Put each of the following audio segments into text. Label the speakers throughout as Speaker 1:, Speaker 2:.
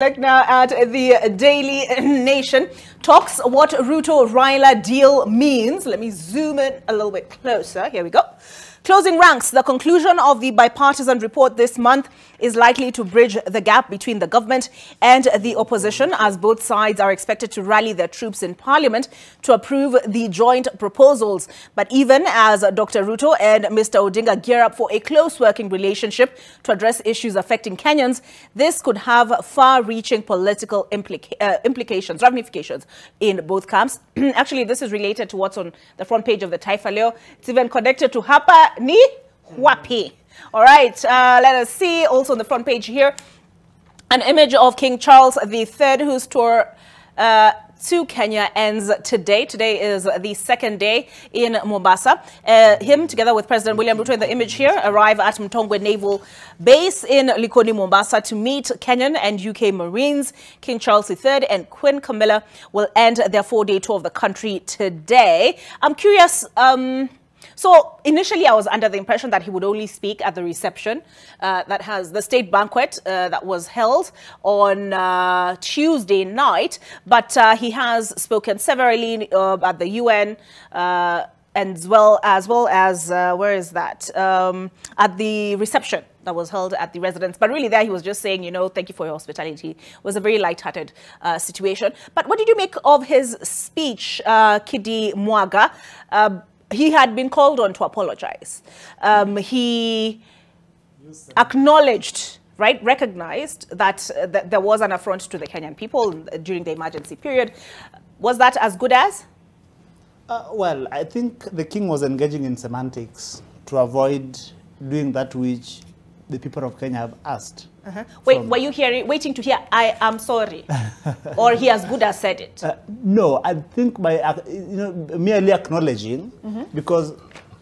Speaker 1: Look now at the Daily Nation. Talks what Ruto Raila deal means. Let me zoom in a little bit closer. Here we go. Closing ranks. The conclusion of the bipartisan report this month is likely to bridge the gap between the government and the opposition, as both sides are expected to rally their troops in parliament to approve the joint proposals. But even as Dr. Ruto and Mr. Odinga gear up for a close working relationship to address issues affecting Kenyans, this could have far-reaching political implications, ramifications in both camps. Actually, this is related to what's on the front page of the Taifa Leo. It's even connected to Hapa ni Wapi. All right, let us see also on the front page here an image of King Charles III, whose tour to Kenya ends today. Today is the second day in Mombasa. Him, together with President William Ruto in the image here, arrive at Mtongwe Naval Base in Likoni, Mombasa to meet Kenyan and UK Marines. King Charles III and Queen Camilla will end their 4-day tour of the country today. I'm curious, so initially I was under the impression that he would only speak at the reception that has the state banquet that was held on Tuesday night, but he has spoken severally at the UN as well as where is that, at the reception that was held at the residence. But really there he was just saying, you know, thank you for your hospitality. It was a very light-hearted situation. But what did you make of his speech, Kidi Mwaga? He had been called on to apologize. He acknowledged, right, recognized that there was an affront to the Kenyan people during the emergency period. Was that as good as?
Speaker 2: Well, I think the king was engaging in semantics to avoid doing that which the people of Kenya have asked.
Speaker 1: Wait, were you waiting to hear, I am sorry? Or he as good as said it?
Speaker 2: No, I think by merely acknowledging, because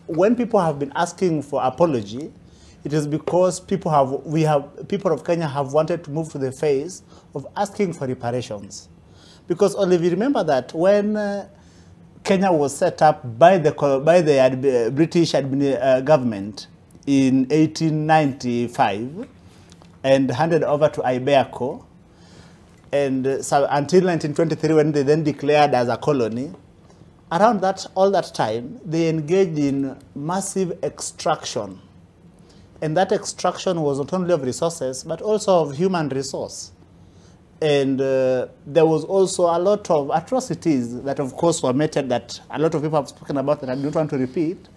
Speaker 2: when people have been asking for apology, it is because people of Kenya have wanted to move to the phase of asking for reparations. Because only we remember that when Kenya was set up by the British government in 1895 and handed over to Ibeco, and so until 1923 when they then declared as a colony, around all that time they engaged in massive extraction, and that extraction was not only of resources but also of human resource. And there was also a lot of atrocities that of course were meted, that a lot of people have spoken about that I don't want to repeat.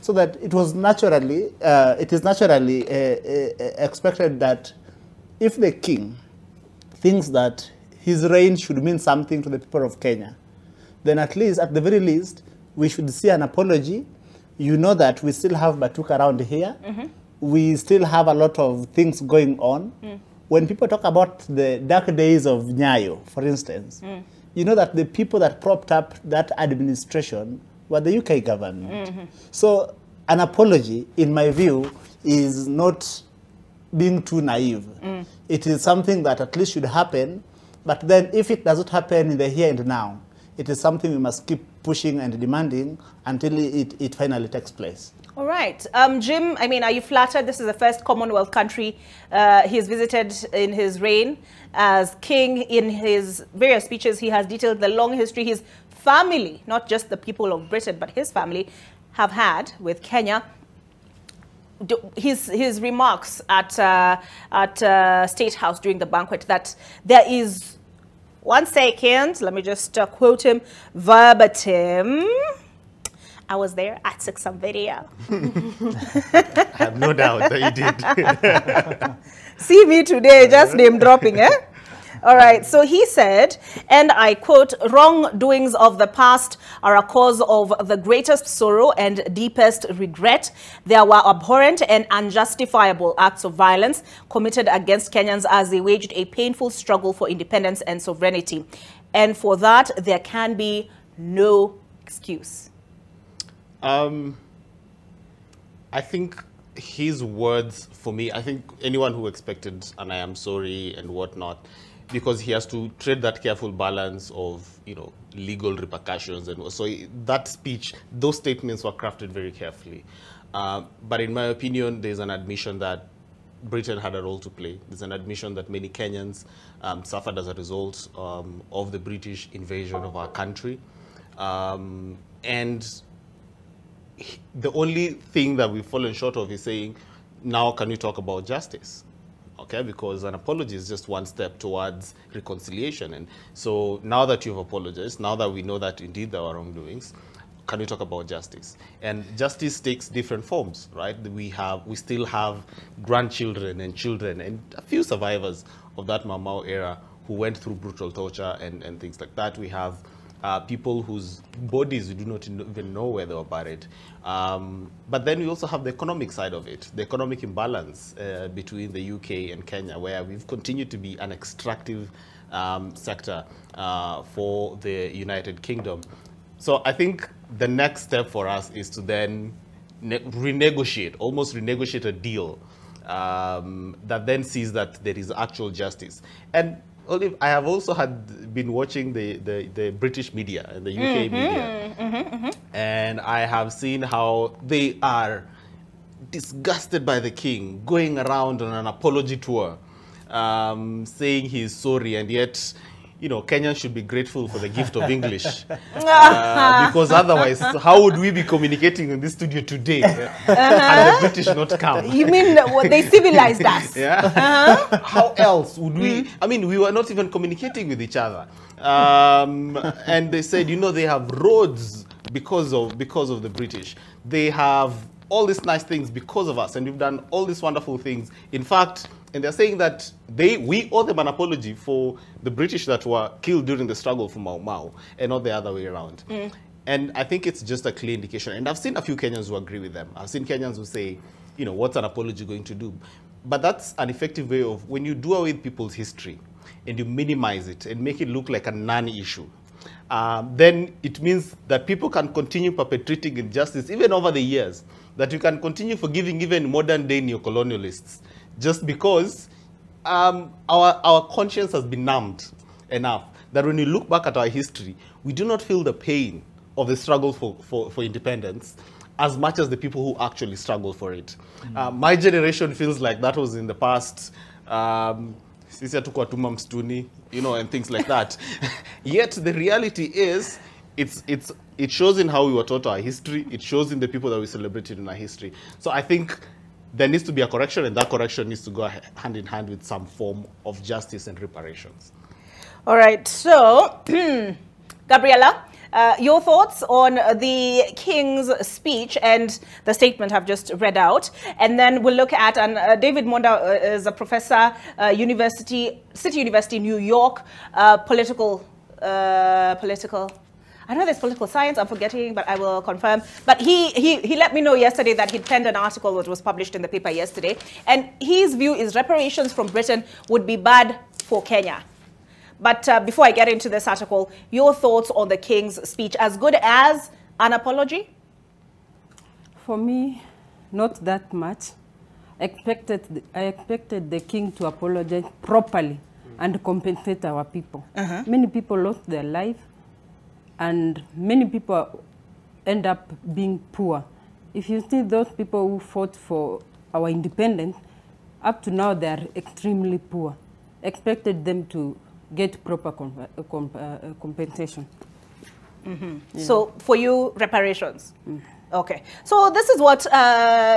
Speaker 2: So that it is naturally expected that if the king thinks that his reign should mean something to the people of Kenya, then at the very least, we should see an apology. You know that we still have Batuk around here. We still have a lot of things going on. When people talk about the dark days of Nyayo, for instance, you know that the people that propped up that administration were the UK government. So an apology, in my view, is not being too naive. It is something that at least should happen, but then if it does not happen in the here and now, it is something we must keep pushing and demanding until it finally takes place.
Speaker 1: All right. Jim, I mean, are you flattered? This is the first Commonwealth country he has visited in his reign as king. In his various speeches, he has detailed the long history his family, not just the people of Britain, but his family, have had with Kenya. His remarks at State House during the banquet, that there is, 1 second, let me just quote him verbatim. I was there, I took some video.
Speaker 3: I have no doubt that you did.
Speaker 1: See me today, just name dropping, eh? All right, so he said, and I quote, "Wrongdoings of the past are a cause of the greatest sorrow and deepest regret. There were abhorrent and unjustifiable acts of violence committed against Kenyans as they waged a painful struggle for independence and sovereignty. And for that, there can be no excuse."
Speaker 3: I think his words, for me, I think anyone who expected an I am sorry and whatnot, because he has to tread that careful balance of, you know, legal repercussions. And so that speech, those statements were crafted very carefully. But in my opinion, there's an admission that Britain had a role to play. There's an admission that many Kenyans suffered as a result of the British invasion of our country. And the only thing that we've fallen short of is saying, now can we talk about justice? Okay, because an apology is just one step towards reconciliation. And so now that you've apologized, now that we know that indeed there were wrongdoings, can we talk about justice? And justice takes different forms, right? We still have grandchildren and children and a few survivors of that Mau Mau era who went through brutal torture and things like that. We have people whose bodies we do not even know where they were buried. But then we also have the economic side of it, the economic imbalance between the UK and Kenya, where we've continued to be an extractive sector for the United Kingdom. So I think the next step for us is to then renegotiate, almost renegotiate a deal that then sees that there is actual justice. And Olive, I have also been watching the British media and the UK media, and I have seen how they are disgusted by the king, going around on an apology tour, saying he's sorry, and yet, you know, Kenyans should be grateful for the gift of English. Because otherwise, how would we be communicating in this studio today and the British not come?
Speaker 1: You mean they civilized us?
Speaker 3: Yeah. How else would we? I mean, we were not even communicating with each other. And they said, you know, they have roads because of the British. They have all these nice things because of us, and we've done all these wonderful things. In fact, and they're saying that we owe them an apology for the British that were killed during the struggle for Mau Mau, and not the other way around. And I think it's just a clear indication. And I've seen a few Kenyans who agree with them. I've seen Kenyans who say, you know, what's an apology going to do? But that's an effective way of, when you do away with people's history and you minimize it and make it look like a non-issue, then it means that people can continue perpetrating injustice even over the years, that you can continue forgiving even modern-day neo-colonialists, just because our conscience has been numbed enough that when you look back at our history, we do not feel the pain of the struggle for independence as much as the people who actually struggle for it. My generation feels like that was in the past, sisi hatukuwa tuma msituni, you know, and things like that. Yet the reality is, it shows in how we were taught our history. It shows in the people that we celebrated in our history. So I think there needs to be a correction, and that correction needs to go hand in hand with some form of justice and reparations.
Speaker 1: All right. So, Gabriella, your thoughts on the King's speech and the statement I've just read out, and then we'll look at, and David Monda is a professor, City University, New York, political. I know there's political science, I'm forgetting, but I will confirm. But he let me know yesterday that he'd penned an article that was published in the paper yesterday. And his view is reparations from Britain would be bad for Kenya. But before I get into this article, your thoughts on the King's speech, as good as an apology?
Speaker 4: For me, not that much. I expected the King to apologize properly and compensate our people. Many people lost their life, and many people end up being poor. If you see those people who fought for our independence, up to now they are extremely poor. Expected them to get proper compensation. Yeah.
Speaker 1: So for you, reparations? Okay. So this is what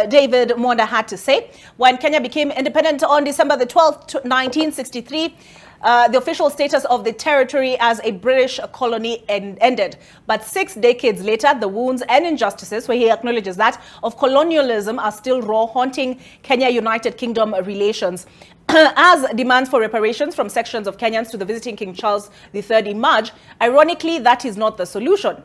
Speaker 1: David Monda had to say. When Kenya became independent on December the 12th, 1963, the official status of the territory as a British colony ended. But 6 decades later, the wounds and injustices, where he acknowledges that, of colonialism are still raw, haunting Kenya-United Kingdom relations. As demands for reparations from sections of Kenyans to the visiting King Charles III emerge, ironically, that is not the solution.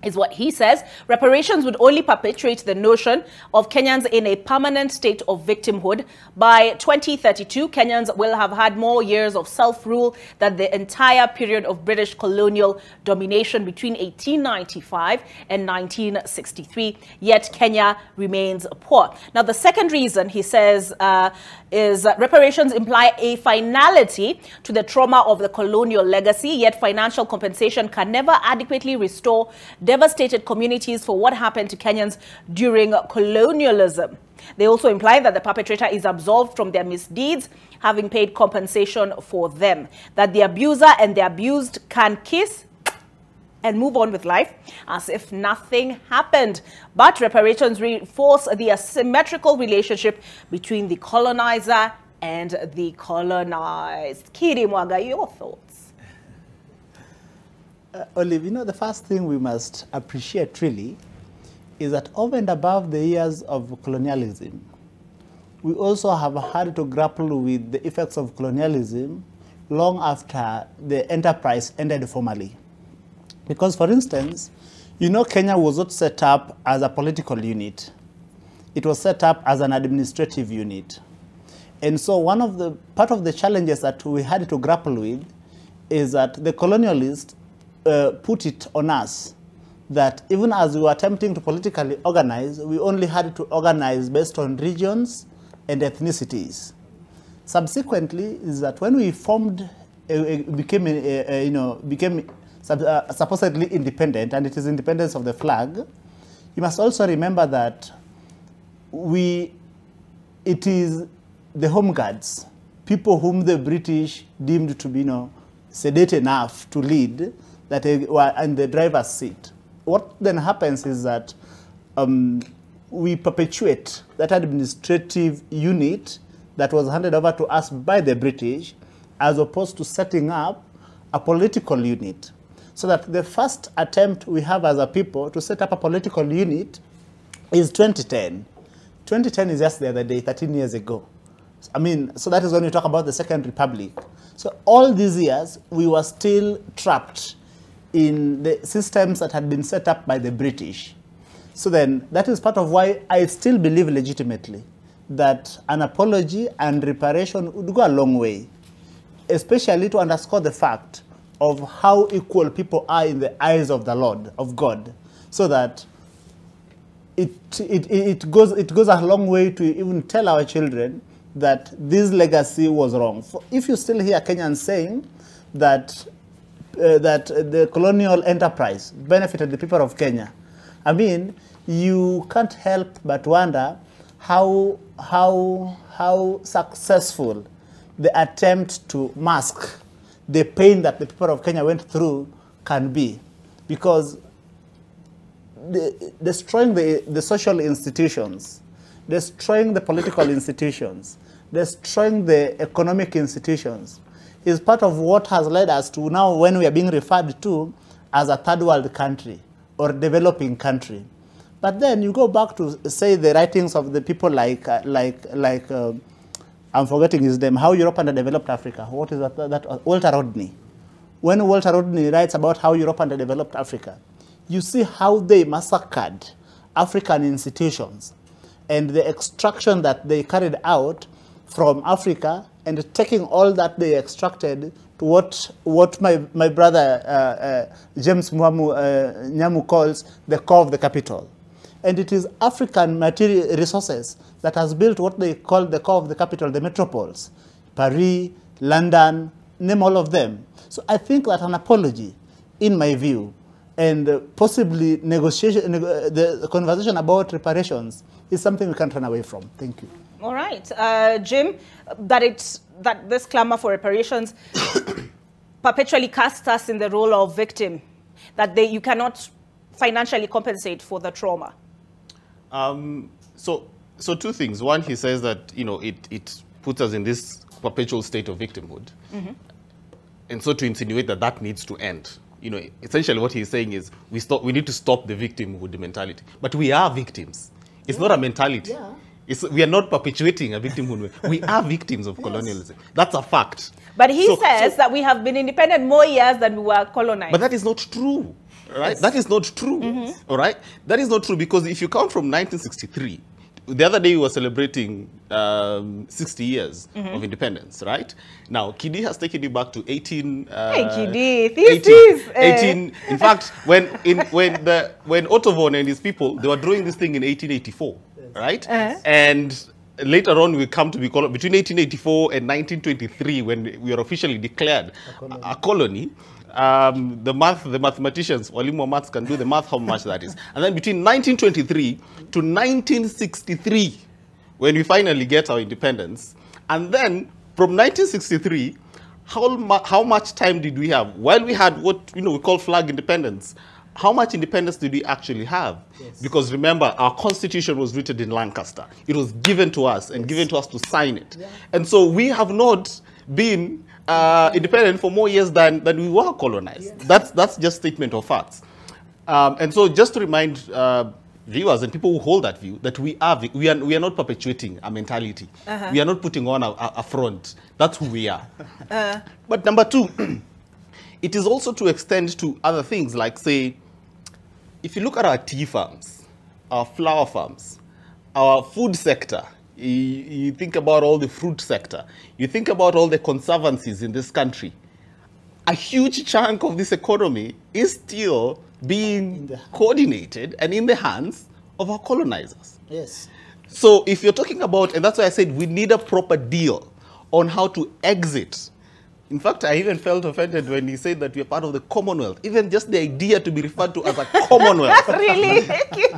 Speaker 1: Is what he says. Reparations would only perpetuate the notion of Kenyans in a permanent state of victimhood. By 2032, Kenyans will have had more years of self-rule than the entire period of British colonial domination between 1895 and 1963. Yet Kenya remains poor. Now, the second reason, he says, is reparations imply a finality to the trauma of the colonial legacy, yet financial compensation can never adequately restore devastated communities for what happened to Kenyans during colonialism. They also imply that the perpetrator is absolved from their misdeeds, having paid compensation for them, that the abuser and the abused can kiss and move on with life as if nothing happened. But reparations reinforce the asymmetrical relationship between the colonizer and the colonized. Kiri Mwaga, your thoughts?
Speaker 2: Olive, you know, the first thing we must appreciate really is that over and above the years of colonialism, we also have had to grapple with the effects of colonialism long after the enterprise ended formally. Because, for instance, you know, Kenya was not set up as a political unit. It was set up as an administrative unit. And so part of the challenges that we had to grapple with is that the colonialists put it on us that even as we were attempting to politically organize, we only had to organize based on regions and ethnicities. Subsequently, is that when we formed, became supposedly independent, and it is independence of the flag, you must also remember that it is the home guards, people whom the British deemed to be, sedate enough to lead, that were in the driver's seat. What then happens is that we perpetuate that administrative unit that was handed over to us by the British, as opposed to setting up a political unit. So that the first attempt we have as a people to set up a political unit is 2010. 2010 is just the other day, 13 years ago. I mean, so that is when we talk about the Second Republic. So all these years, we were still trapped in the systems that had been set up by the British. So then, that is part of why I still believe legitimately that an apology and reparation would go a long way, especially to underscore the fact of how equal people are in the eyes of the Lord, of God, so that it goes a long way to even tell our children that this legacy was wrong. If you still hear Kenyans saying that the colonial enterprise benefited the people of Kenya, I mean, you can't help but wonder how successful the attempt to mask the pain that the people of Kenya went through can be, because destroying the social institutions, destroying the political institutions, destroying the economic institutions is part of what has led us to now when we are being referred to as a third world country or developing country. But then you go back to, say, the writings of the people like I'm forgetting his name, How Europe Underdeveloped Africa. What is that? Walter Rodney. When Walter Rodney writes about how Europe underdeveloped Africa, you see how they massacred African institutions and the extraction that they carried out from Africa, and taking all that they extracted to what my brother James Nyamu calls the core of the capital. And it is African material resources that has built what they call the core of the capital, the metropoles, Paris, London, name all of them. So I think that an apology, in my view, and possibly the conversation about reparations is something we can't run away from. Thank you.
Speaker 1: All right, Jim, that this clamor for reparations perpetually casts us in the role of victim, that you cannot financially compensate for the trauma.
Speaker 3: So two things. One, he says that it puts us in this perpetual state of victimhood, and so to insinuate that needs to end. Essentially what he's saying is we need to stop the victimhood mentality. But we are victims. It's not a mentality. Yeah. We are not perpetuating a victimhood. We are victims of colonialism. Yes. That's a fact.
Speaker 1: But he says that we have been independent more years than we were colonized. But
Speaker 3: that is not true, right? Yes. That is not true, all right? That is not true, because if you count from 1963, the other day we were celebrating 60 years of independence, right? Now, Kidi has taken you back to 18...
Speaker 1: hey, Kidi, this
Speaker 3: 18, in fact, when Otovon and his people, they were drawing this thing in 1884, right? And later on, we come to be between 1884 and 1923, when we were officially declared a colony. the mathematicians, walimu wa maths can do the math, how much that is. And then between 1923 to 1963, when we finally get our independence, and then from 1963, how much time did we have? While we had what we call flag independence, how much independence did we actually have? Yes. Because remember, our constitution was written in Lancaster. It was given to us and given to us to sign it. Yeah. And so we have not been independent for more years than we were colonized. Yes. That's just statement of facts. And so just to remind viewers and people who hold that view that we are not perpetuating a mentality. We are not putting on a front. That's who we are. But number two, it is also to extend to other things, like, say, if you look at our tea farms, our flower farms, our food sector, you think about all the fruit sector, you think about all the conservancies in this country, a huge chunk of this economy is still being coordinated and in the hands of our colonizers.
Speaker 2: Yes.
Speaker 3: So if you're talking about, and that's why I said we need a proper deal on how to exit. In fact, I even felt offended when he said that we are part of the Commonwealth. Even just the idea to be referred to as a Commonwealth.
Speaker 1: Really?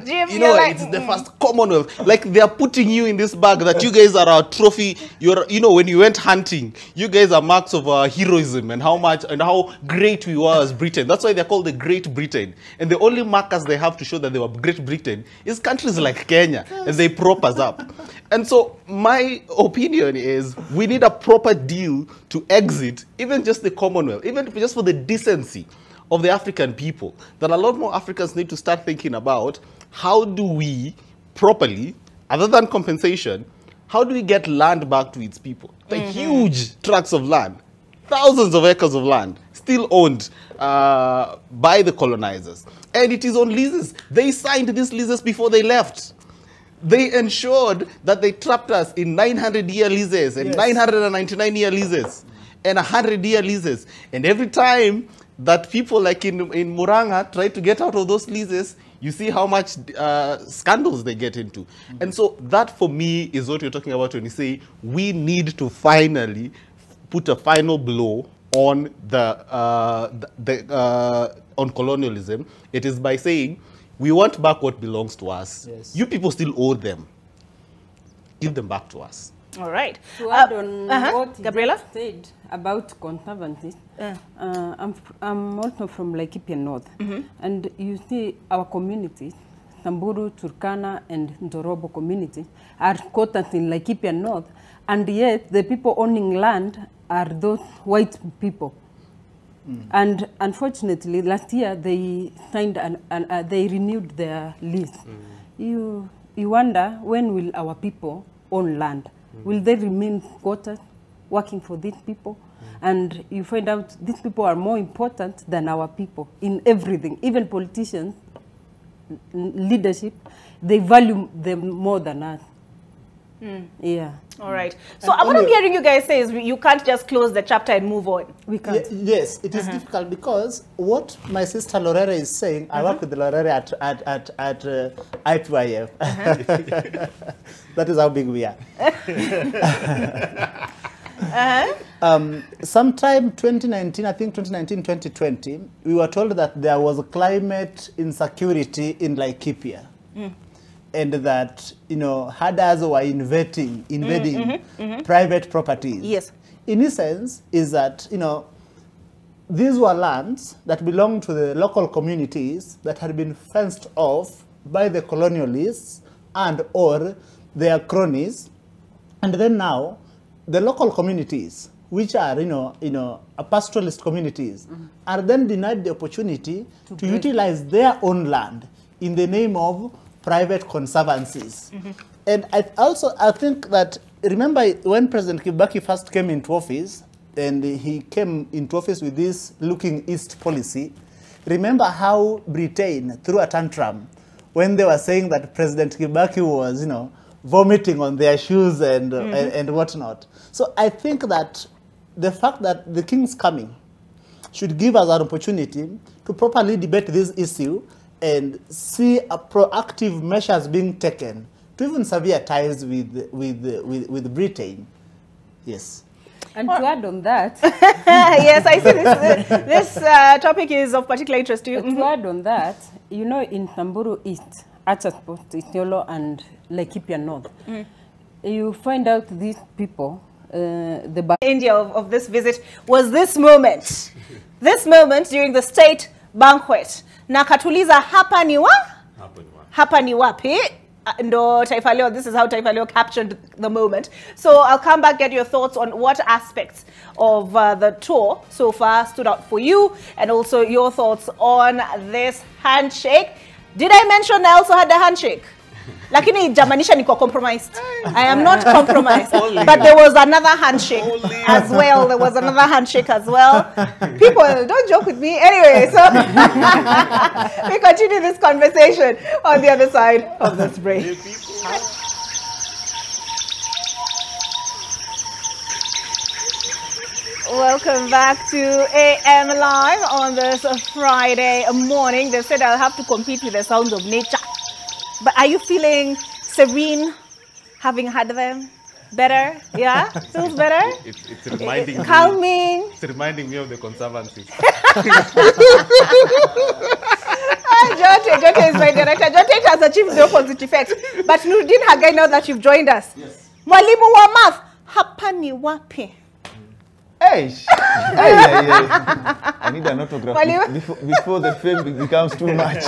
Speaker 1: Jim,
Speaker 3: it's the first Commonwealth. Like, they are putting you in this bag that you guys are our trophy. When you went hunting, you guys are marks of our heroism and how great we were as Britain. That's why they're called the Great Britain. And the only markers they have to show that they were Great Britain is countries like Kenya, and they prop us up. And so my opinion is we need a proper deal to exit even just the Commonwealth, even just for the decency of the African people, that a lot more Africans need to start thinking about how do we properly, other than compensation, how do we get land back to its people? The huge tracts of land, thousands of acres of land, still owned by the colonizers. And it is on leases. They signed these leases before they left. They ensured that they trapped us in 900-year leases and 999-year leases and 100-year leases. And every time that people like in Muranga try to get out of those leases, you see how much scandals they get into. And so that, for me, is what you're talking about when you say we need to finally put a final blow on on colonialism. It is by saying, we want back what belongs to us. Yes. You people still owe them. Give them back to us.
Speaker 1: All right.
Speaker 4: To add on what
Speaker 1: Gabriela
Speaker 4: said about conservancy, I'm also from Laikipia North. And you see our communities, Samburu, Turkana, and Ndorobo community, are quoted in Laikipia North. And yet, the people owning land are those white people. And unfortunately, last year they signed they renewed their lease. You wonder, when will our people own land? Will they remain quotas working for these people? And you find out these people are more important than our people in everything. Even politicians, leadership, they value them more than us. Yeah.
Speaker 1: All right. So what I'm hearing you guys say is you can't just close the chapter and move on.
Speaker 4: We can't.
Speaker 2: Yes, it is difficult because what my sister Lorera is saying, I work with Lorera at I2IF. That is how big we are. Sometime 2019, I think 2019, 2020, we were told that there was a climate insecurity in Laikipia. And that, herders were invading private properties.
Speaker 1: Yes.
Speaker 2: In essence, is that, these were lands that belonged to the local communities that had been fenced off by the colonialists and or their cronies. And then now, the local communities, which are, a pastoralist communities, are then denied the opportunity to utilize their own land in the name of private conservancies. And I think that, remember when President Kibaki first came into office, and he came into office with this looking east policy, remember how Britain threw a tantrum when they were saying that President Kibaki was, vomiting on their shoes and whatnot. So I think that the fact that the king's coming should give us an opportunity to properly debate this issue and see a proactive measures being taken to even severe ties with Britain. Yes.
Speaker 4: And to add on that,
Speaker 1: yes, I see this topic is of particular interest to you.
Speaker 4: to add on that, you know, in Samburu East, Achasport, Isiolo, and Laikipia North, you find out these people, the
Speaker 1: India of this visit was this moment. This moment during the state banquet. Na katuliza hapa ni wa? Hapa ni wapi? Ndo Taifa Leo, this is how Taifa Leo captured the moment. So I'll come back, get your thoughts on what aspects of the tour so far stood out for you, and also your thoughts on this handshake. Did I mention I also had a handshake? Lakini jamanisha niko compromised. I am not compromised. But there was another handshake as well. There was another handshake as well. People, don't joke with me. Anyway, so we continue this conversation on the other side of this break. Welcome back to AM Live on this Friday morning. They said I'll have to compete with the sounds of nature. But are you feeling serene, having had them? Better? Yeah? Feels better?
Speaker 3: It's reminding me.
Speaker 1: Calming?
Speaker 3: It's reminding me of the Conservancy.
Speaker 1: Jote is my director. Jote has achieved the opposite effect. But Nurdin Hagai, now that you've joined us.
Speaker 5: Yes.
Speaker 1: Mwalimu wa math, hapa ni wapi?
Speaker 5: Hey, I need an autograph before the film becomes too much.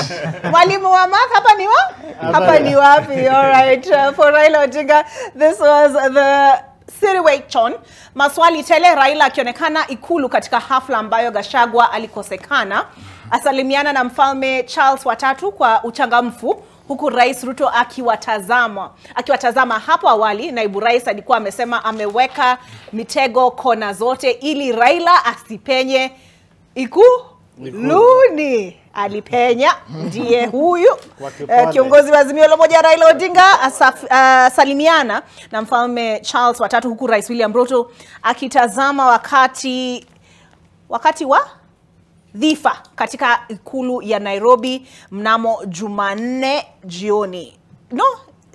Speaker 1: Mwalimu wa math, hapa ni wa? Hapa ni wapi? All right. For Raila Odinga, this was the Siriwechon. Maswali tele, Raila akionekana Ikulu katika hafla ambayo Gachagua alikosekana. Asalimiana na mfalme Charles watatu kwa uchangamfu, huku Rais Ruto akiwatazama hapo awali. Naibu rais alikuwa amesema ameweka mitego kona zote ili Raila asipenye Ikuluni. Alipenya, ndiye huyu kiongozi wa Azimio la Umoja Raila Odinga asalimiana na mfalme Charles watatu, huku Rais William Ruto akitazama wakati wa dhifa katika ikulu ya Nairobi mnamo Jumanne jioni. No,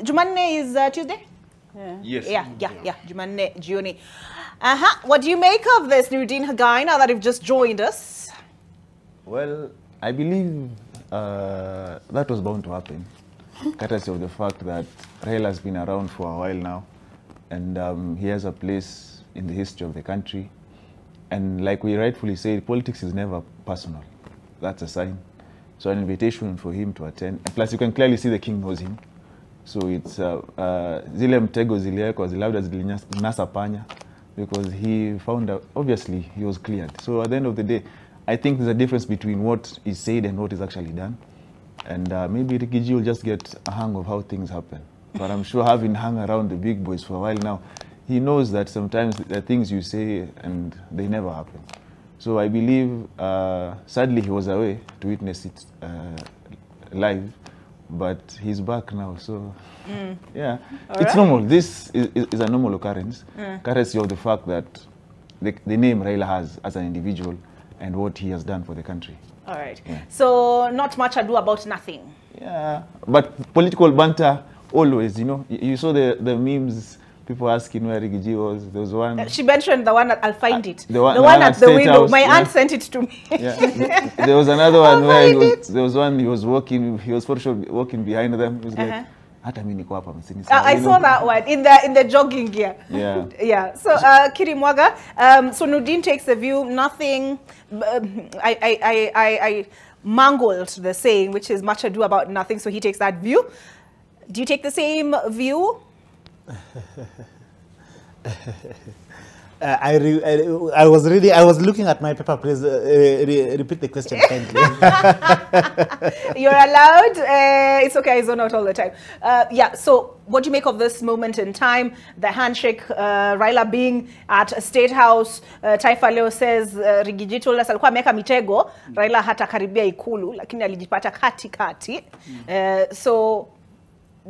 Speaker 1: Jumanne is Tuesday?
Speaker 5: Yes.
Speaker 1: Yeah, Jumanne jioni. What do you make of this, Nurdin Hagai, now that you've just joined us?
Speaker 5: Well, I believe that was bound to happen, courtesy of the fact that Raila has been around for a while now, and he has a place in the history of the country. And like we rightfully say, politics is never personal. That's a sign. So an invitation for him to attend. And plus you can clearly see the king knows him. So it's zile mtego ziliwekwa labda zilinasa panya, because he found out, obviously he was cleared. So at the end of the day, I think there's a difference between what is said and what is actually done. And maybe Rikiji will just get a hang of how things happen. But I'm sure, having hung around the big boys for a while now, he knows that sometimes there are things you say and they never happen. So I believe, sadly he was away to witness it live, but he's back now. So yeah, it's normal. This is a normal occurrence, courtesy of the fact that the name Raila has as an individual and what he has done for the country.
Speaker 1: All right.
Speaker 5: Yeah.
Speaker 1: So not much ado about nothing.
Speaker 5: Yeah, but political banter always, you know. You saw the memes. People asking where Rigiji was. There was one.
Speaker 1: She mentioned the one that I'll find it.
Speaker 5: The one
Speaker 1: at the window.
Speaker 5: House,
Speaker 1: My aunt sent it to me.
Speaker 5: Yeah. There was another one where there was one he was walking. He was for sure walking behind them. He was like, "Hata mimi niko hapa msini."
Speaker 1: I saw that one in the jogging gear.
Speaker 5: Yeah.
Speaker 1: Yeah. So Kiri Mwaga, so Nurdin takes the view. Nothing. I mangled the saying, which is much ado about nothing. So he takes that view. Do you take the same view?
Speaker 2: I was looking at my paper. Please repeat the question kindly.
Speaker 1: You're allowed. It's okay. I zone out all the time. Yeah. So, what do you make of this moment in time? The handshake. Raila being at a State House. Taifa Leo says Rigiji told us alikuwa ameweka mitego. Raila hata karibia Ikulu, lakini alijipata kati. So,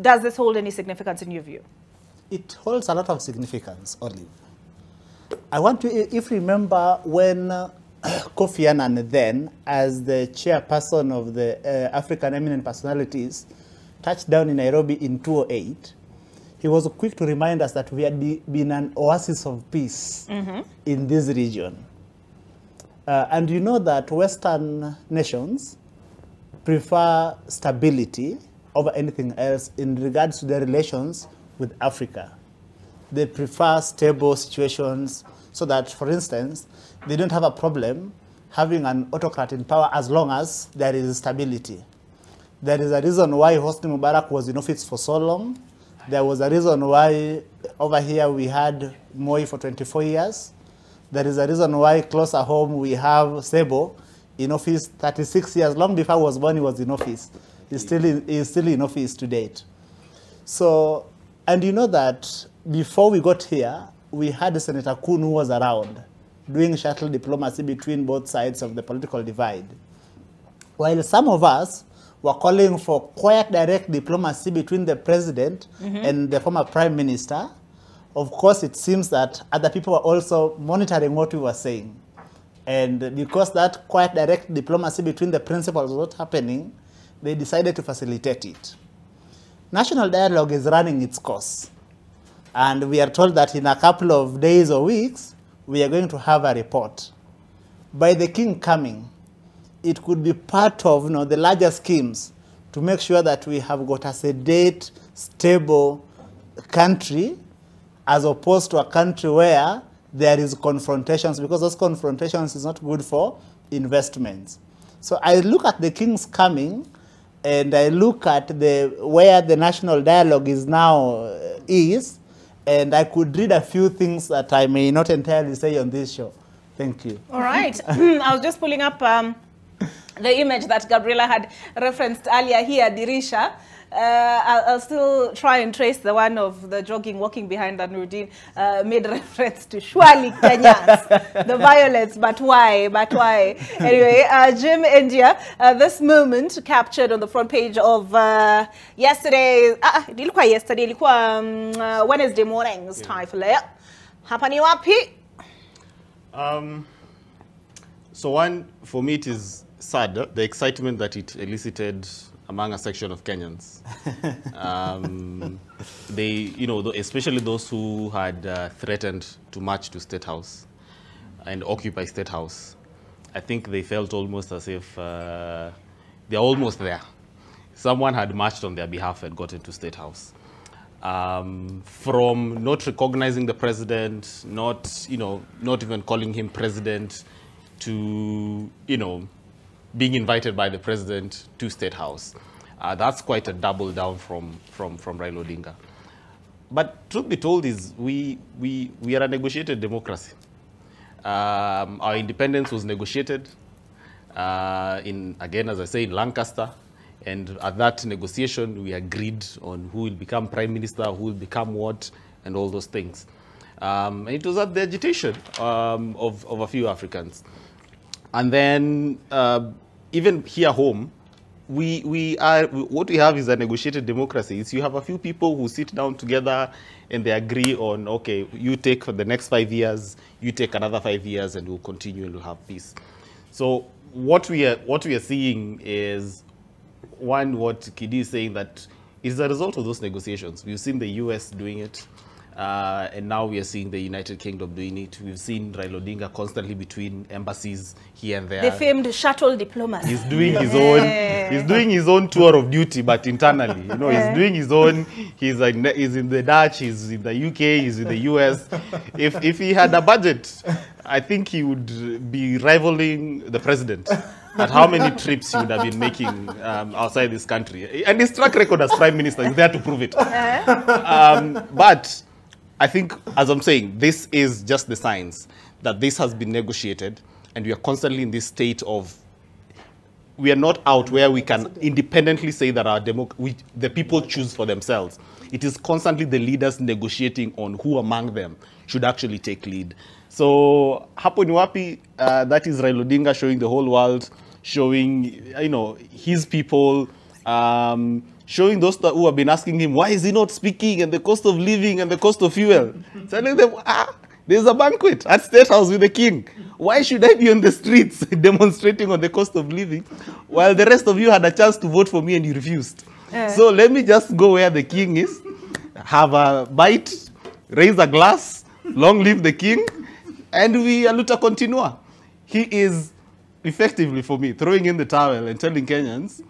Speaker 1: does this hold any significance in your view?
Speaker 2: It holds a lot of significance, Olive. I want to, if you remember, when Kofi Annan then, as the chairperson of the African Eminent Personalities, touched down in Nairobi in 2008, he was quick to remind us that we had been an oasis of peace in this region. And you know that Western nations prefer stability over anything else in regards to their relations with Africa. They prefer stable situations so that, for instance, they don't have a problem having an autocrat in power as long as there is stability. There is a reason why Hosni Mubarak was in office for so long. There was a reason why over here we had Moi for 24 years. There is a reason why closer home we have Sebo in office 36 years. Long before I was born, he was in office. He's still in office to date. So, and you know that before we got here, we had Senator Kun who was around doing shuttle diplomacy between both sides of the political divide. While some of us were calling for quiet, direct diplomacy between the president and the former prime minister, of course, it seems that other people were also monitoring what we were saying. And because that quiet, direct diplomacy between the principals was not happening, they decided to facilitate it. National dialogue is running its course. And we are told that in a couple of days or weeks, we are going to have a report. By the king coming, it could be part of the larger schemes to make sure that we have got a sedate, stable country as opposed to a country where there is confrontations, because those confrontations is not good for investments. So I look at the king's coming, and I look at where the national dialogue is now and I could read a few things that I may not entirely say on this show. Thank you.
Speaker 1: All right. I was just pulling up the image that Gabriela had referenced earlier here, Dirisha. I'll still try and trace the one of the jogging, walking behind that Nurdin made reference to Shwali Kenyans, the violence, but why? But why? Anyway, Jim India, this moment captured on the front page of yesterday, Wednesday morning's Taifa Layer. Hapa ni wapi?
Speaker 3: So one, for me, it is sad, the excitement that it elicited among a section of Kenyans. They, especially those who had threatened to march to State House and occupy State House. I think they felt almost as if they're almost there. Someone had marched on their behalf and got into State House. From not recognizing the president, not even calling him president, to, being invited by the president to State House. That's quite a double down from Raila Odinga. But truth be told is we are a negotiated democracy. Our independence was negotiated again, as I say, in Lancaster. And at that negotiation, we agreed on who will become prime minister, who will become what, and all those things. And it was at the agitation of a few Africans. And then even here home, what we have is a negotiated democracy. It's you have a few people who sit down together and they agree on, okay, you take for the next 5 years, you take another 5 years, and we'll continue and we'll have peace. So what we are seeing is, one, what Kidi is saying, that is a result of those negotiations. We've seen the US doing it. And now we are seeing the United Kingdom doing it. We've seen Raila Odinga constantly between embassies here and there.
Speaker 1: The famed shuttle diplomacy.
Speaker 3: He's doing his own. He's doing his own tour of duty, but internally, he's doing his own. He's in the Dutch. He's in the UK. He's in the US. If he had a budget, I think he would be rivaling the president at how many trips he would have been making outside this country. And his track record as prime minister is there to prove it. But I think, as I'm saying, this is just the signs that this has been negotiated, and we are constantly in this state of, we are not out where we can independently say that the people choose for themselves. It is constantly the leaders negotiating on who among them should actually take lead. So, hapo ni wapi, that is Raila Odinga showing the whole world, showing, his people, showing those who have been asking him, why is he not speaking, and the cost of living and the cost of fuel. Telling them, there's a banquet at State House with the king. Why should I be on the streets demonstrating on the cost of living while the rest of you had a chance to vote for me and you refused? So let me just go where the king is. have a bite, raise a glass, long live the king, and we aluta continua. He is effectively, for me, throwing in the towel and telling Kenyans,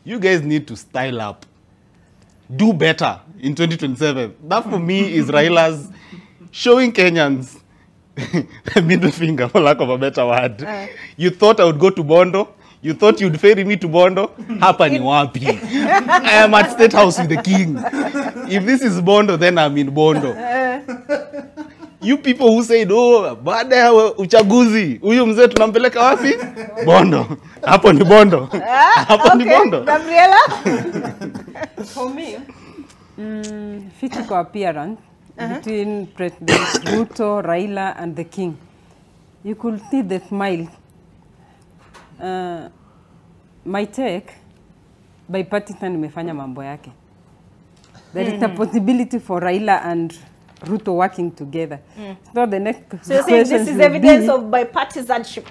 Speaker 3: you guys need to style up. Do better in 2027. That for me is Raila's showing Kenyans the middle finger, for lack of a better word. You thought I would go to Bondo. You thought you'd ferry me to Bondo. Hapa ni wapi. I am at State House with the king. If this is Bondo, then I'm in Bondo. You people who said, oh, baada ya uchaguzi, huyu mzee tunampeleka wapi? Bondo. Hapo ni Bondo. Hapo ni Bondo.
Speaker 1: Gabriela?
Speaker 4: For me, physical appearance between President Ruto, Raila, and the king. You could see the smile. My take, bipartisan imefanya mambo yake. There is a possibility for Raila and Ruto working together. So the next
Speaker 1: So you're saying this is evidence of bipartisanship?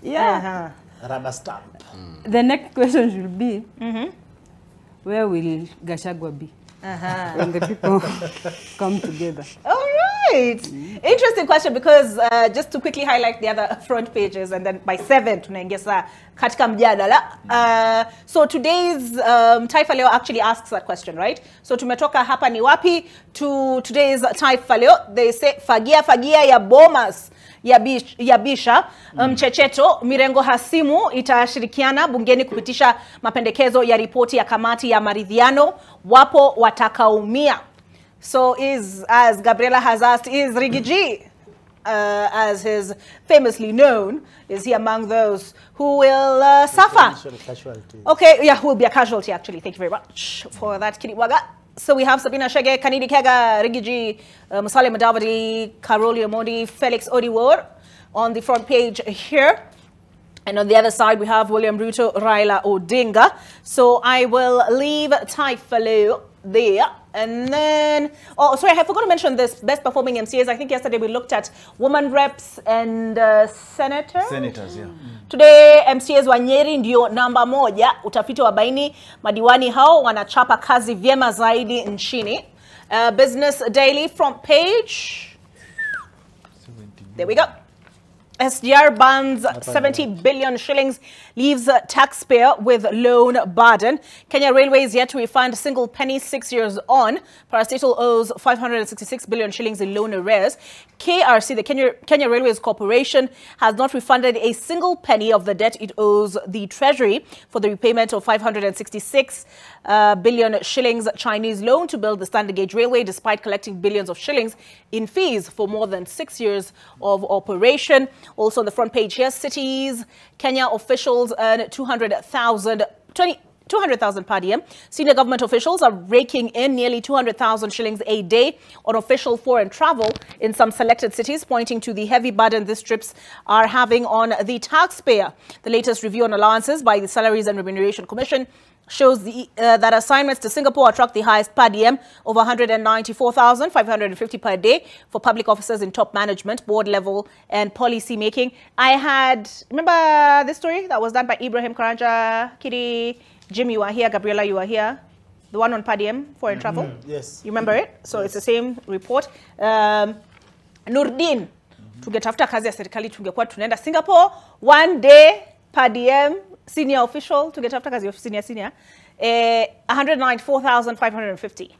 Speaker 4: Yeah.
Speaker 2: Rubber stamp.
Speaker 4: The next question should be, where will Gachagua be when the people come together?
Speaker 1: All right. Interesting question, because just to quickly highlight the other front pages, and then by 7 tunaingia katika mjadala. So today's Taifa Leo actually asks that question, right? So tumetoka hapa ni wapi to today's Taifa Leo. They say fagia fagia ya Bomas yabisha mchecheto. Mirengo hasimu itashirikiana bungeni kupitisha mapendekezo ya ripoti ya kamati ya maridhiano, wapo watakaumia. So as Gabriela has asked, is Rigiji, as is famously known, is he among those who will suffer? Okay, yeah, who will be a casualty actually. Thank you very much for that, Kiniwaga. So we have Sabina Shege, Kanidi Kega, Rigiji, Musale Mudavadi, Karoli Omondi, Felix Odiwar on the front page here. And on the other side, we have William Ruto, Raila Odinga. So I will leave Taifa Leo there. And then, oh, sorry, I forgot to mention this, best performing MCAs. I think yesterday we looked at woman reps and senators.
Speaker 5: Senators, yeah.
Speaker 1: Today, MCAs wa Nyeri ndio namba 1. Utafiti wa baini madiwani hao wanachapa kazi vyema zaidi nchini. Business Daily front page. There we go. SGR bans 70 billion shillings, leaves taxpayer with loan burden. Kenya Railways yet to refund single penny 6 years on. Parastatal owes 566 billion shillings in loan arrears. KRC, the Kenya Railways Corporation, has not refunded a single penny of the debt it owes the Treasury for the repayment of 566 billion shillings Chinese loan to build the standard gauge railway, despite collecting billions of shillings in fees for more than 6 years of operation. Also on the front page here, cities, Kenya officials earn 200,000 per diem. Senior government officials are raking in nearly 200,000 shillings a day on official foreign travel in some selected cities, pointing to the heavy burden these trips are having on the taxpayer. The latest review on allowances by the Salaries and Remuneration Commission shows that assignments to Singapore attract the highest per diem, over 194,550 per day for public officers in top management, board level and policy making. Remember this story that was done by Ibrahim Karanja, Kiri, Jim, you are here, Gabriela, you are here. The one on per diem, foreign travel.
Speaker 2: Yes.
Speaker 1: You remember it? So yes. It's the same report. Nurdin, tungetafuta kazi ya serikali tungekuwa tunaenda Singapore, one day per diem, senior official, tungetafuta kazi ya senior, 194,550.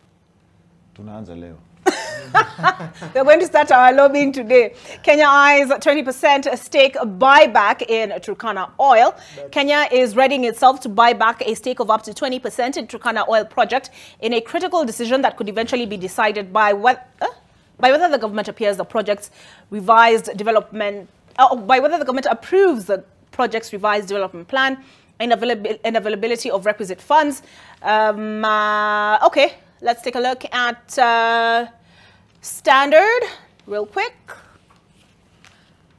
Speaker 5: Tunaanza leo.
Speaker 1: We're going to start our lobbying today. Kenya eyes 20% stake buyback in Turkana Oil. Kenya is readying itself to buy back a stake of up to 20% in Turkana Oil project in a critical decision that could eventually be decided by whether the government approves the project's revised development plan and availability of requisite funds. Okay, let's take a look at Standard real quick.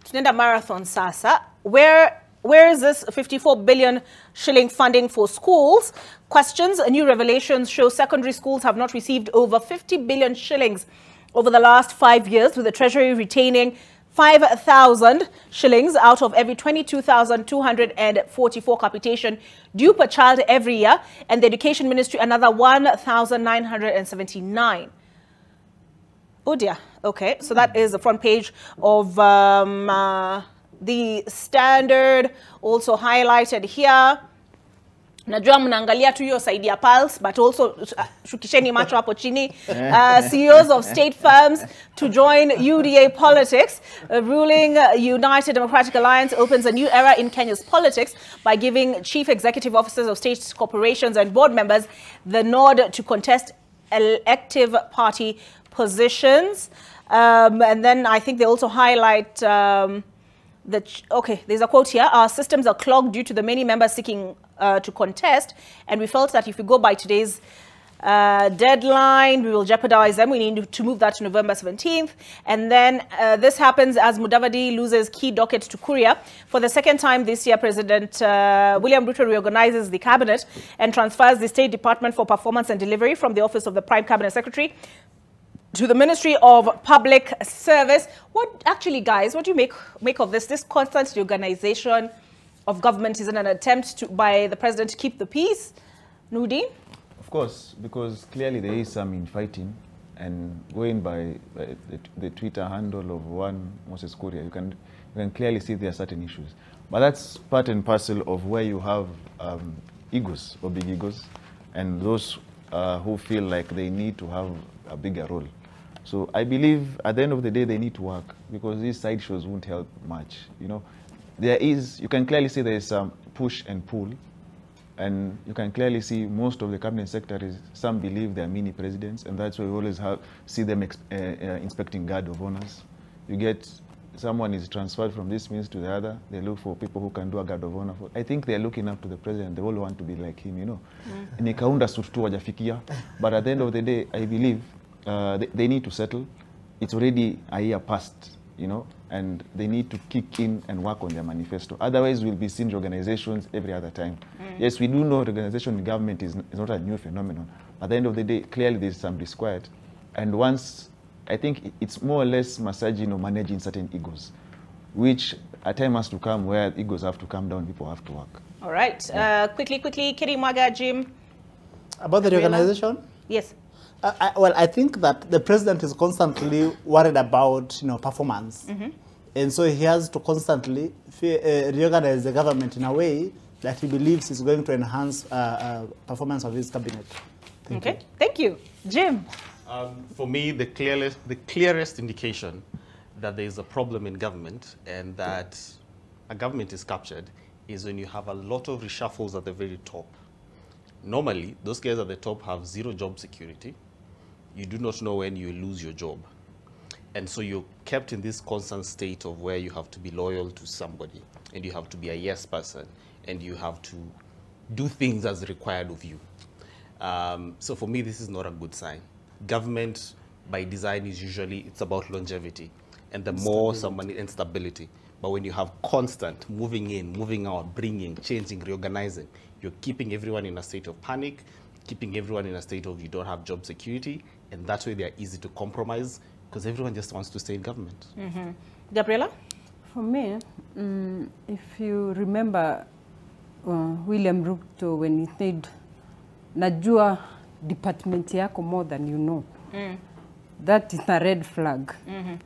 Speaker 1: Tunenda marathon sasa. Where is this 54 billion shilling funding for schools? Questions. New revelations show secondary schools have not received over 50 billion shillings over the last 5 years, with the Treasury retaining 5,000 shillings out of every 22,244 capitation due per child every year, and the Education Ministry another 1,979. Oh dear. Okay, so that is the front page of the Standard, also highlighted here. Najua mnaangalia tu hiyo side ya Pulse, but also shukisheni macho hapo chini. CEOs of state firms to join UDA politics. Ruling United Democratic Alliance opens a new era in Kenya's politics by giving chief executive officers of state corporations and board members the nod to contest elective party positions. And then I think they also highlight okay, there's a quote here. Our systems are clogged due to the many members seeking to contest, and we felt that if we go by today's deadline, we will jeopardize them. We need to move that to November 17th. And then this happens as Mudavadi loses key docket to Kuria. For the second time this year, President William Ruto reorganizes the cabinet and transfers the State Department for Performance and Delivery from the Office of the Prime Cabinet Secretary to the Ministry of Public Service. What actually, guys, what do you make of this? This constant reorganization of government is in an attempt by the president to keep the peace? Nudi?
Speaker 5: Of course, because clearly there is some infighting, and going by the Twitter handle of one Moses Kuria, you can clearly see there are certain issues. But that's part and parcel of where you have egos or big egos, and those who feel like they need to have a bigger role. So I believe at the end of the day they need to work, because these side shows won't help much. You know, you can clearly see there is some push and pull, and you can clearly see most of the cabinet secretaries, some believe they are mini presidents, and that's why we always see them inspecting guard of honors. You get someone is transferred from this means to the other, they look for people who can do a guard of honor. I think they're looking up to the president. They all want to be like him, you know. Nikaunda sutu wajafikia, but at the end of the day, I believe they need to settle. It's already a year past, you know, and they need to kick in and work on their manifesto. Otherwise, we'll be seeing reorganizations every other time. Yes, we do know organization in government is not a new phenomenon. At the end of the day, clearly there's some disquiet. And once, I think it's more or less massaging or managing certain egos, which a time has to come where egos have to come down, people have to work.
Speaker 1: All right. Yeah. Quickly, Kiri Maga, Jim.
Speaker 2: About the reorganization?
Speaker 1: Yes.
Speaker 2: Well, I think that the president is constantly worried about, you know, performance. And so he has to constantly reorganize the government in a way that he believes is going to enhance performance of his cabinet.
Speaker 1: Thank you. Jim?
Speaker 3: For me, the clearest indication that there is a problem in government and that a government is captured is when you have a lot of reshuffles at the very top. Normally, those guys at the top have zero job security. You do not know when you lose your job. And so you're kept in this constant state of where you have to be loyal to somebody, and you have to be a yes person, and you have to do things as required of you. So for me, this is not a good sign. Government, by design, is usually, it's about longevity, and the more somebody, and stability. But when you have constant moving in, moving out, bringing, changing, reorganizing, you're keeping everyone in a state of panic, keeping everyone in a state of you don't have job security, and that way they're easy to compromise because everyone just wants to stay in government.
Speaker 1: Gabriela?
Speaker 4: For me, if you remember William Ruto when he said, najua department yako more than you know, that is a red flag.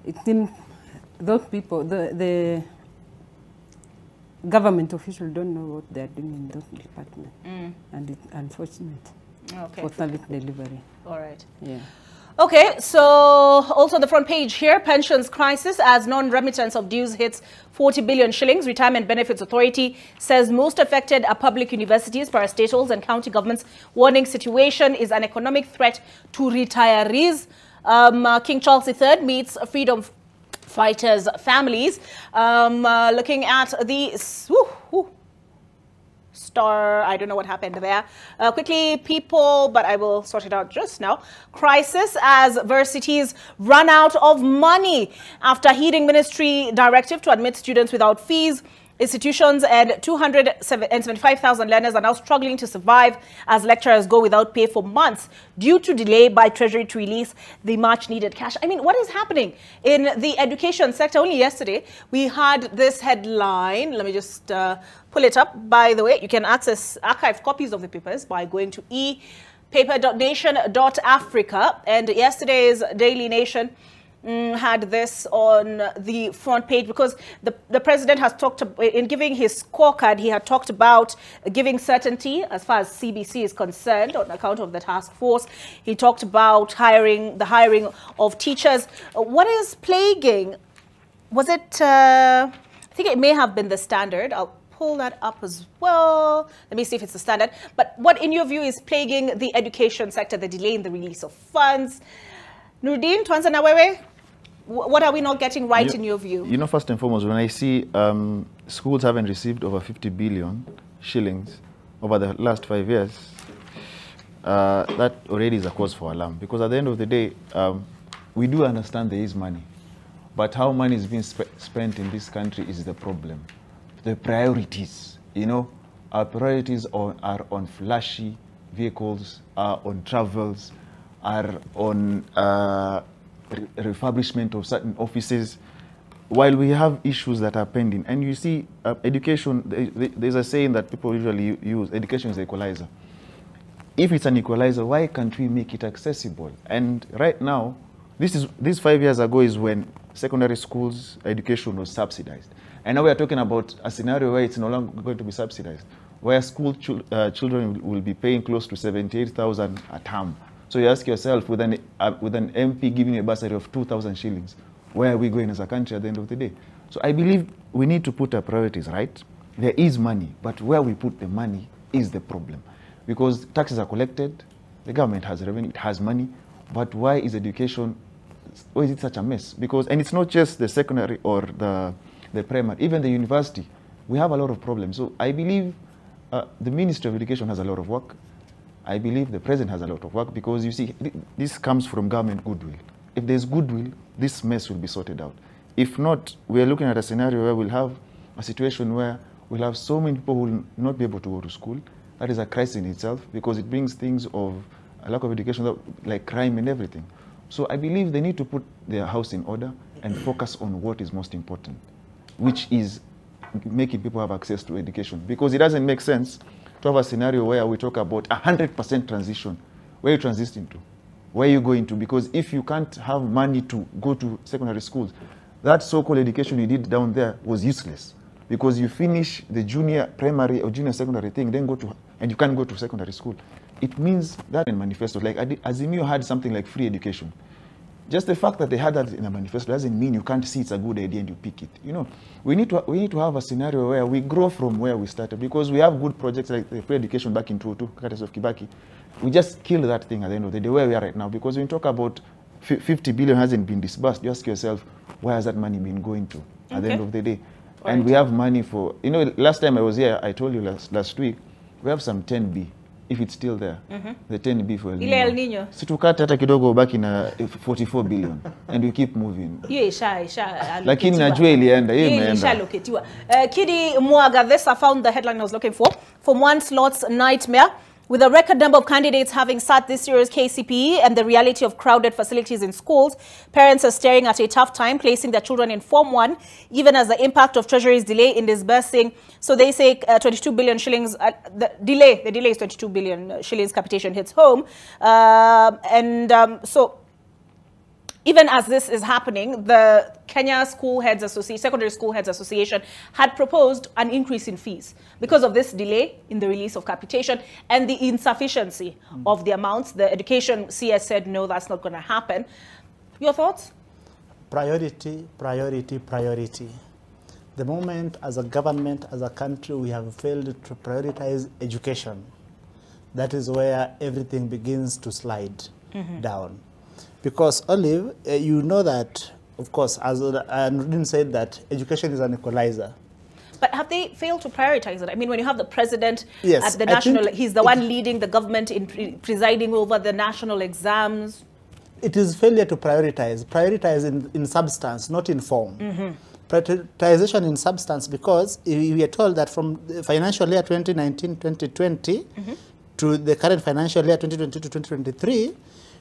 Speaker 4: It seems those people, the government officials don't know what they're doing in those departments. And it's unfortunate for service delivery.
Speaker 1: All right.
Speaker 4: Yeah.
Speaker 1: Okay, so also the front page here, pensions crisis as non-remittance of dues hits 40 billion shillings. Retirement Benefits Authority says most affected are public universities, parastatals and county governments, warning situation is an economic threat to retirees. King Charles III meets freedom fighters' families. Looking at the star, I don't know what happened there. Quickly, people, but I will sort it out just now. Crisis as varsities run out of money after heeding ministry directive to admit students without fees. Institutions and 275,000 learners are now struggling to survive as lecturers go without pay for months due to delay by Treasury to release the much-needed cash. I mean, what is happening in the education sector? Only yesterday, we had this headline. Let me just pull it up. By the way, you can access archived copies of the papers by going to paper.nation.africa, and yesterday's Daily Nation had this on the front page because the president has talked in giving his scorecard. He had talked about giving certainty as far as CBC is concerned on account of the task force. He talked about the hiring of teachers. What is plaguing? Was it? I think it may have been the Standard. I'll pull that up as well. Let me see if it's the Standard. But what, in your view, is plaguing the education sector? The delay in the release of funds. Nurdin, tuanza na wewe, what are we not getting right in your view?
Speaker 5: You know, first and foremost, when I see schools haven't received over 50 billion shillings over the last 5 years, that already is a cause for alarm. Because at the end of the day, we do understand there is money. But how money is being spent in this country is the problem. The priorities, you know, our priorities are on flashy vehicles, are on travels, are on refurbishment of certain offices, while we have issues that are pending. And you see, education, there's a saying that people usually use, education is an equalizer. If it's an equalizer, why can't we make it accessible? And right now, this 5 years ago is when secondary schools education was subsidized. And now we are talking about a scenario where it's no longer going to be subsidized, where school children will be paying close to 78,000 a term. So you ask yourself, with an MP giving you a bursary of 2,000 shillings, where are we going as a country at the end of the day? So I believe we need to put our priorities right. There is money, but where we put the money is the problem. Because taxes are collected, the government has revenue, it has money, but why is education, why is it such a mess? Because, and it's not just the secondary or the primary, even the university, we have a lot of problems. So I believe the Ministry of Education has a lot of work. I believe the President has a lot of work, because you see, this comes from government goodwill. If there's goodwill, this mess will be sorted out. If not, we are looking at a scenario where we'll have a situation where we'll have so many people who will not be able to go to school. That is a crisis in itself, because it brings things of a lack of education, like crime and everything. So I believe they need to put their house in order and focus on what is most important, which is making people have access to education. Because it doesn't make sense to have a scenario where we talk about 100% transition. Where are you transitioning to? Where are you going to? Because if you can't have money to go to secondary schools, that so-called education you did down there was useless. Because you finish the junior primary or junior secondary thing, then and you can't go to secondary school. It means that in manifestos, like Azimio had something like free education. Just the fact that they had that in a manifesto doesn't mean you can't see it's a good idea and you pick it. You know, we need to have a scenario where we grow from where we started, because we have good projects like the free education back in 2002, courtesy of Kibaki. We just killed that thing at the end of the day where we are right now, because when you talk about 50 billion hasn't been disbursed, you ask yourself, where has that money been going to at the end of the day? Right. And we have money for, you know, last time I was here, I told you last week, we have some 10B. If it's still there, the 10B for El Nino.
Speaker 1: El Nino.
Speaker 5: Situkata hata kidogo back in 44 billion and we keep moving. Lakini najua ilienda, imeenda.
Speaker 1: Kidi Mwaga, this I found the headline I was looking for. From one slot's nightmare. With a record number of candidates having sat this year's KCPE and the reality of crowded facilities in schools, parents are staring at a tough time placing their children in Form 1, even as the impact of Treasury's delay in disbursing. So they say 22 billion shillings, the delay is 22 billion shillings capitation hits home. So even as this is happening, the Kenya Secondary School Heads Association had proposed an increase in fees because of this delay in the release of capitation and the insufficiency of the amounts. The Education CS said, no, that's not going to happen. Your thoughts?
Speaker 2: Priority, priority, priority. The moment as a government, as a country, we have failed to prioritize education, that is where everything begins to slide down. Because, Olive, you know that, of course, as Nurdin said, that education is an equalizer.
Speaker 1: But have they failed to prioritize it? I mean, when you have the president
Speaker 2: yes,
Speaker 1: at the national, he's the one leading the government in presiding over the national exams.
Speaker 2: It is failure to prioritize. Prioritize in substance, not in form. Prioritization in substance, because we are told that from the financial year 2019-2020 to the current financial year 2022-2023,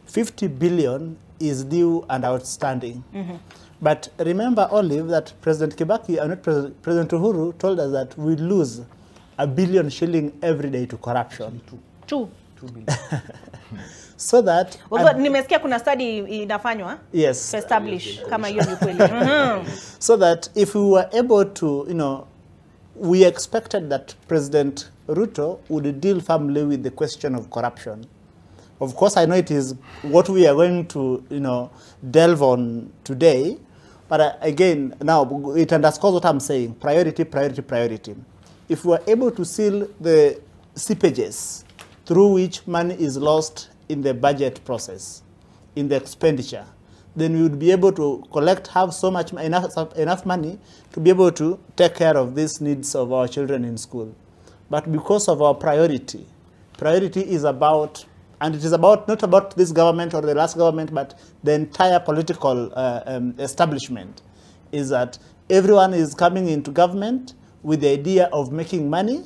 Speaker 2: 50 billion is due and outstanding. But remember, Olive, that President Kibaki and not President Uhuru told us that we lose 1 billion shilling every day to corruption.
Speaker 5: 2 billion.
Speaker 2: So that
Speaker 1: nimesikia kuna study inafanywa
Speaker 2: yes,
Speaker 1: to establish kama hiyo ni kweli.
Speaker 2: So that if we were able to, we expected that President Ruto would deal firmly with the question of corruption. Of course, I know it is what we are going to, delve on today. But again, now it underscores what I'm saying: priority, priority, priority. If we are able to seal the seepages through which money is lost in the budget process, in the expenditure, then we would be able to have enough money to be able to take care of these needs of our children in school. But because of our priority is about, and it is about not about this government or the last government, but the entire political establishment, is that everyone is coming into government with the idea of making money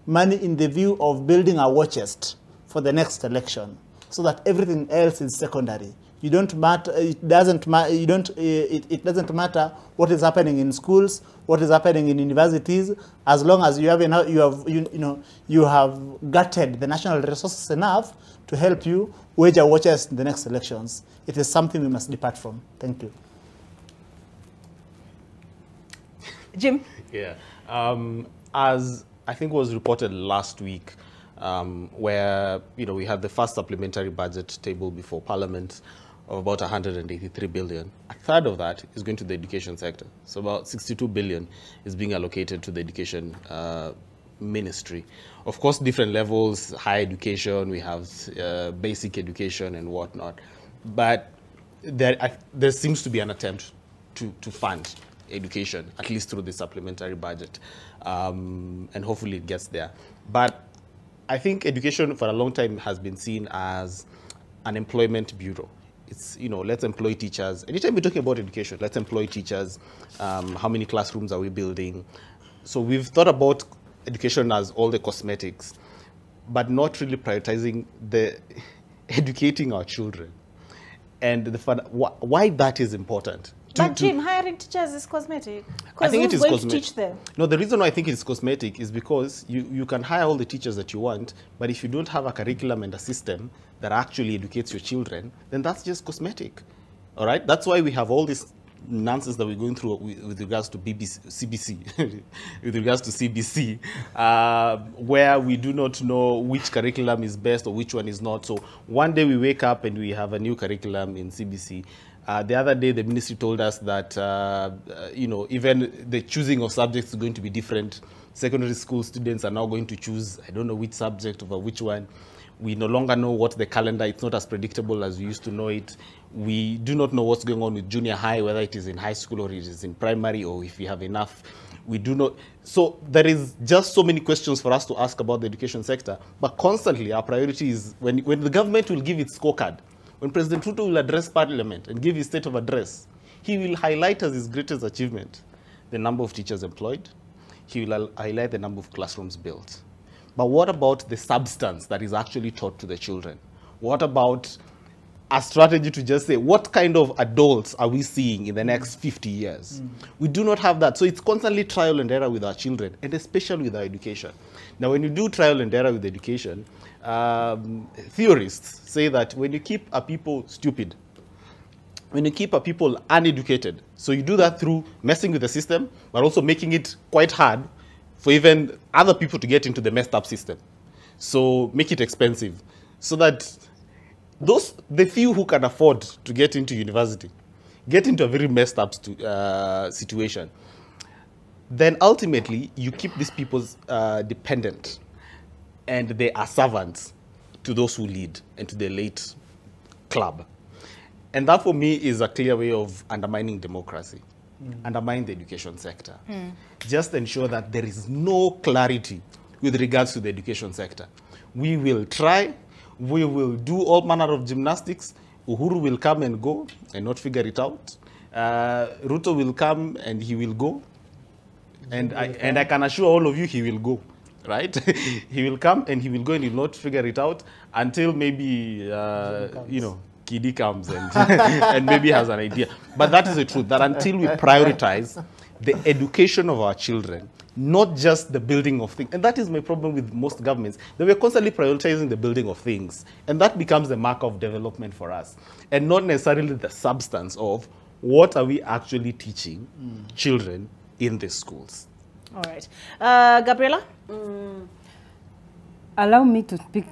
Speaker 2: in the view of building a war chest for the next election, so that everything else is secondary. You don't matter. It doesn't matter. It doesn't matter what is happening in schools, what is happening in universities, as long as you have enough. You have gutted the national resources enough to help you wage a war chest in the next elections. It is something we must depart from. Thank you.
Speaker 1: Jim.
Speaker 3: Yeah. As I think was reported last week, where we had the first supplementary budget table before Parliament of about 183 billion. A third of that is going to the education sector. So about 62 billion is being allocated to the education ministry. Of course, different levels: higher education, we have basic education and whatnot. But there seems to be an attempt to fund education, at least through the supplementary budget, and hopefully it gets there. But I think education for a long time has been seen as an employment bureau. It's, let's employ teachers. Anytime we're talking about education, let's employ teachers. How many classrooms are we building? So we've thought about education as all the cosmetics, but not really prioritizing educating our children. And why that is important.
Speaker 1: But Jim, hiring teachers is cosmetic.
Speaker 3: I think it is
Speaker 1: going
Speaker 3: cosmetic.
Speaker 1: To teach them?
Speaker 3: No, the reason why I think it's cosmetic is because you can hire all the teachers that you want, but if you don't have a curriculum and a system that actually educates your children, then that's just cosmetic. All right? That's why we have all this nonsense that we're going through with regards to CBC, with regards to CBC, where we do not know which curriculum is best or which one is not. So one day we wake up and we have a new curriculum in CBC. The other day, the ministry told us that, even the choosing of subjects is going to be different. Secondary school students are now going to choose, I don't know which subject over which one. We no longer know what the calendar, it's not as predictable as we used to know it. We do not know what's going on with junior high, whether it is in high school or it is in primary, or if we have enough. We do not. So there is just so many questions for us to ask about the education sector. But constantly, our priority is when the government will give its scorecard, when President Ruto will address Parliament and give his state of address, he will highlight as his greatest achievement the number of teachers employed. He will highlight the number of classrooms built. But what about the substance that is actually taught to the children? What about a strategy to just say, what kind of adults are we seeing in the next 50 years? We do not have that. So it's constantly trial and error with our children, and especially with our education. Now, when you do trial and error with education, theorists say that when you keep a people stupid, when you keep a people uneducated, so you do that through messing with the system, but also making it quite hard for even other people to get into the messed up system. So make it expensive, so that the few who can afford to get into university get into a very messed up situation. Then ultimately, you keep these people dependent, and they are servants to those who lead and to the elite club. And that, for me, is a clear way of undermining democracy, undermining the education sector. Just ensure that there is no clarity with regards to the education sector. We will try, we will do all manner of gymnastics. Uhuru will come and go and not figure it out. Ruto will come and he will go. And I can assure all of you, he will go, right? He will come and he will go and he will not figure it out until maybe, Kidi comes and, and maybe has an idea. But that is the truth, that until we prioritize the education of our children, not just the building of things. And that is my problem with most governments. They were constantly prioritizing the building of things. And that becomes the mark of development for us. And not necessarily the substance of what are we actually teaching children in the schools.
Speaker 1: All right. Gabriela?
Speaker 4: Allow me to speak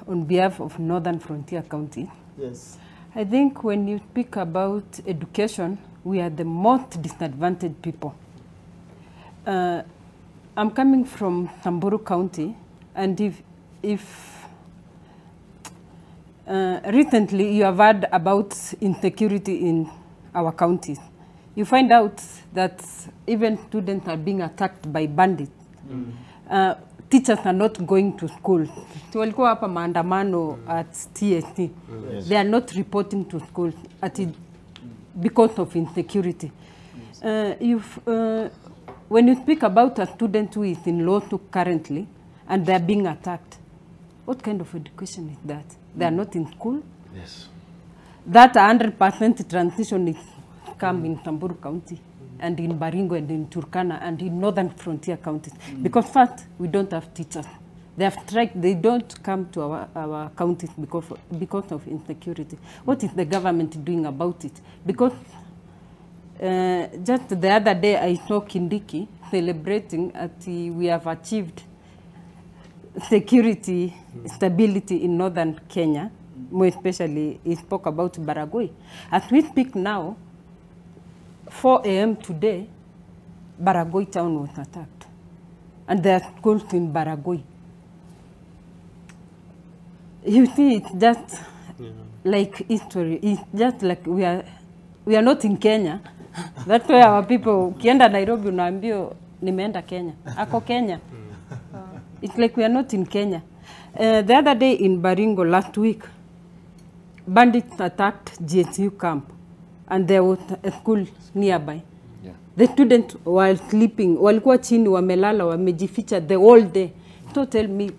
Speaker 4: on behalf of Northern Frontier County.
Speaker 2: Yes.
Speaker 4: I think when you speak about education, we are the most disadvantaged people. I'm coming from Samburu County, and if recently you have heard about insecurity in our counties, you find out that even students are being attacked by bandits. Teachers are not going to school. Walikuwa hapa maandamano at TST. They are not reporting to school because of insecurity. When you speak about a student who is in law currently and they are being attacked, what kind of education is that? They are not in school?
Speaker 5: Yes.
Speaker 4: That 100% transition is come in Samburu County and in Baringo and in Turkana and in Northern Frontier counties. Because first, we don't have teachers. They have tried, they don't come to our counties because of insecurity. What is the government doing about it? Because just the other day, I saw Kindiki celebrating that we have achieved security, stability in northern Kenya. More especially, he spoke about Baragoi. As we speak now, 4 a.m. today, Baragoi town was attacked. And there are schools in Baragoi. You see, it's just like history. It's just like we are not in Kenya. That's why our people, ukienda Nairobi unaambio nimeenda Kenya. Ako Kenya. It's like we are not in Kenya. The other day in Baringo last week, bandits attacked GSU camp and there was a school nearby.
Speaker 5: Yeah.
Speaker 4: The students while sleeping, walikuwa chini wamelala wamejificha the whole day. So tell me,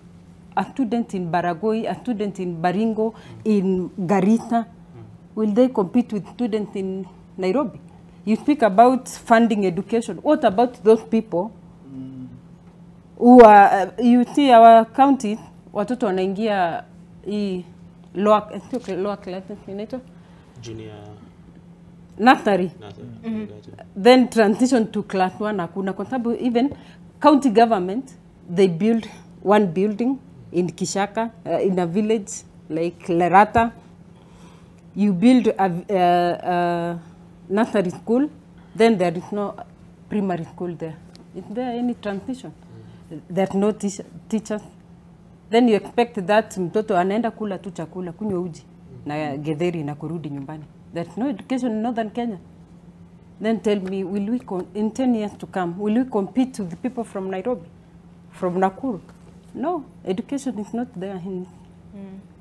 Speaker 4: a student in Baragoi, a student in Baringo, in Garissa, will they compete with students in Nairobi? You speak about funding education. What about those people who are, you see our county, watoto wanaingia lower classes,
Speaker 3: Junior.
Speaker 4: Nursery. Then transition to class 1 hakuna. Kwa sababu even county government, they build one building in Kishaka, in a village like Lerata. You build a nursery school, then there is no primary school there. Is there any transition? There's no teachers. Then you expect that mtoto anaenda kula tu chakula, kunywa uji na getheri na kurudi nyumbani. There's no education in northern Kenya. Then tell me, will we in 10 years to come, will we compete with the people from Nairobi, from Nakuru? No, education is not there in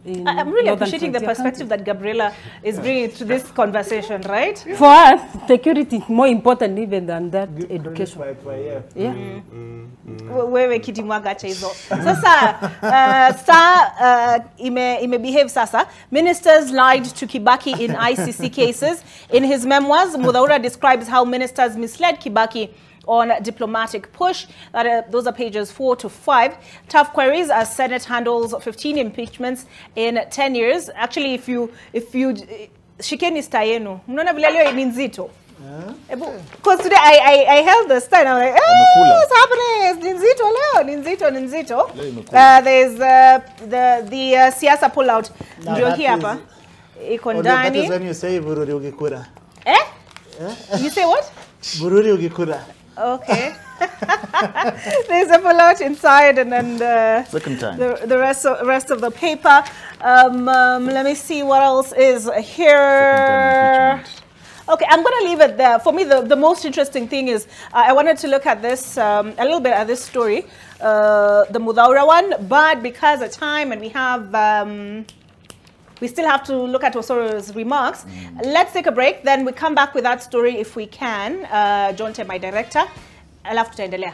Speaker 1: I'm really appreciating the perspective that Gabriela is bringing to this conversation, right?
Speaker 4: For us, security is more important even than that education. Yeah.
Speaker 1: Wewe kitimwaga cha hizo. Sasa imebehave sasa. Ministers lied to Kibaki in ICC cases. In his memoirs, Muthaura describes how ministers misled Kibaki on diplomatic push. Those are pages 4 to 5. Tough queries as Senate handles 15 impeachments in 10 years. Actually, if you shikeni stayenu, mnaona vile leo ni nzito. Because today I held the stand. I'm like, what's happening? Ni nzito. There's the siasa pullout. Ndio hii hapa. Iko ndani.
Speaker 2: That is when you say Bururi ugikura.
Speaker 1: You say what?
Speaker 2: Bururi ugikura.
Speaker 1: Okay. There's a pullout inside, and then
Speaker 5: Second time.
Speaker 1: the rest of the paper. Let me see what else is here. Okay, I'm going to leave it there. For me, the most interesting thing is I wanted to look at this a little bit at this story, the Muthaura one, but because of time and we have. We still have to look at Osoro's remarks. Let's take a break. Then we come back with that story if we can. Jonte, my director. Alafu tutaendelea.